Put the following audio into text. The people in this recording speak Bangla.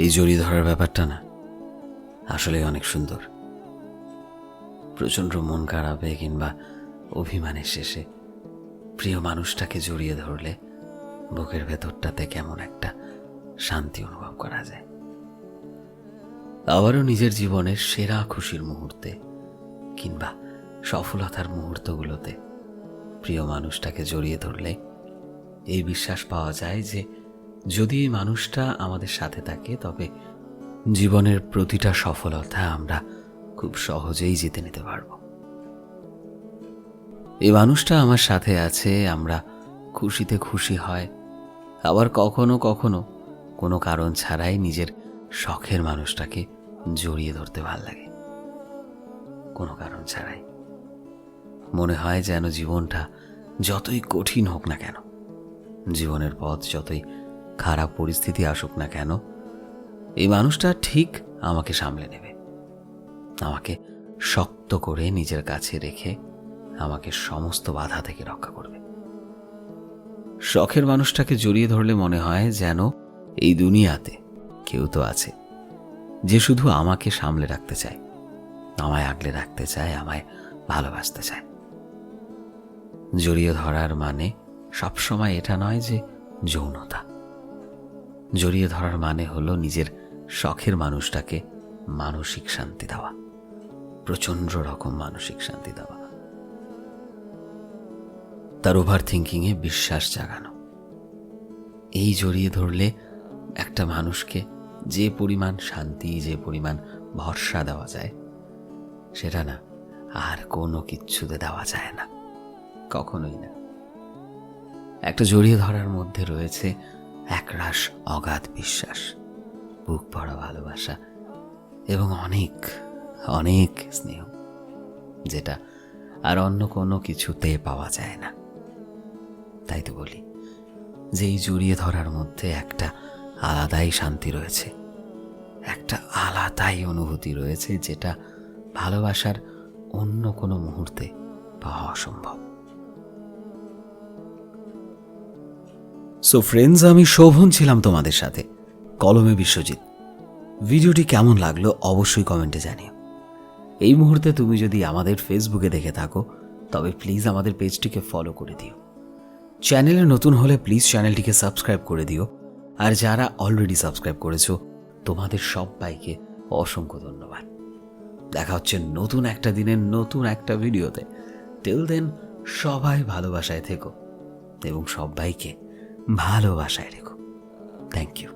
এই জড়িয়ে ধরার ব্যাপারটা না আসলে অনেক সুন্দর। প্রচণ্ড মন খারাপে কিংবা অভিমানের শেষে প্রিয় মানুষটাকে জড়িয়ে ধরলে বুকের ভেতরটাতে কেমন একটা শান্তি অনুভব করা যায়। আবারও নিজের জীবনের সেরা খুশির মুহূর্তে কিংবা সফলতার মুহূর্তগুলোতে প্রিয় মানুষটাকে জড়িয়ে ধরলে এই বিশ্বাস পাওয়া যায় যে যদি এই মানুষটা আমাদের সাথে থাকে তবে জীবনের প্রতিটা সফলতা আমরা খুব সহজেই জিতে নিতে পারব। এই মানুষটা আমার সাথে আছে, আমরা খুশিতে খুশি হয়, আবার কখনো কখনো কোনো কারণ ছাড়াই নিজের শখের মানুষটাকে জড়িয়ে ধরতে ভাল লাগে। কোনো কারণ ছাড়াই মনে হয় যেন জীবনটা যতই কঠিন হোক না কেন, জীবনের পথ যতই খারাপ পরিস্থিতি আসুক না কেন, এই মানুষটা ঠিক আমাকে সামলে নেবে, আমাকে শক্ত করে নিজের কাছে রেখে আমাকে সমস্ত বাধা থেকে রক্ষা করবে। শখের মানুষটাকে জড়িয়ে ধরলে মনে হয় যেন এই দুনিয়াতে কেউ তো আছে যে শুধু আমাকে সামলে রাখতে চায়, আমায় আগলে রাখতে চায়, আমায় ভালোবাসতে চায়। জড়িয়ে ধরার মানে সবসময় এটা নয় যে যৌনতা। জড়িয়ে ধরার মানে হলো নিজের শখের মানুষটাকে মানসিক শান্তি দেওয়া, প্রচণ্ড রকম মানসিক শান্তি দেওয়া, তার ওভার থিঙ্কিংয়ে বিশ্বাস জাগানো। এই জড়িয়ে ধরলে একটা মানুষকে যে পরিমাণ শান্তি, যে পরিমাণ ভরসা দেওয়া যায় সেটা না আর কোনো কিচ্ছুতে দেওয়া যায় না, কখনোই না। একটা জড়িয়ে ধরার মধ্যে রয়েছে একরাশ অগাধ বিশ্বাস, বুক ভরা ভালোবাসা এবং অনেক অনেক স্নেহ, যেটা আর অন্য কোনো কিছুতে পাওয়া যায় না। তাই তো বলি যে এই জড়িয়ে ধরার মধ্যে একটা আলাদাই শান্তি রয়েছে, একটা আলাদাই অনুভূতি রয়েছে, যেটা ভালোবাসার অন্য কোনো মুহূর্তে পাওয়া অসম্ভব। সো ফ্রেন্ডস, আমি শোভন ছিলাম তোমাদের সাথে, কলমে বিশ্বজিৎ। ভিডিওটি কেমন লাগলো অবশ্যই কমেন্টে জানিও। এই মুহূর্তে তুমি যদি আমাদের ফেসবুকে দেখে থাকো তবে প্লিজ আমাদের পেজটিকে ফলো করে দিও। চ্যানেলে নতুন হলে প্লিজ চ্যানেলটিকে সাবস্ক্রাইব করে দিও। আর যারা অলরেডি সাবস্ক্রাইব করেছো তোমাদের সবাইকে অসংখ্য ধন্যবাদ। দেখা হচ্ছে নতুন একটা দিনের নতুন একটা ভিডিওতে। টিল দেন সবাই ভালোবাসায় থেকো এবং সবাইকে ভালোবাসায় রেখো। Thank you.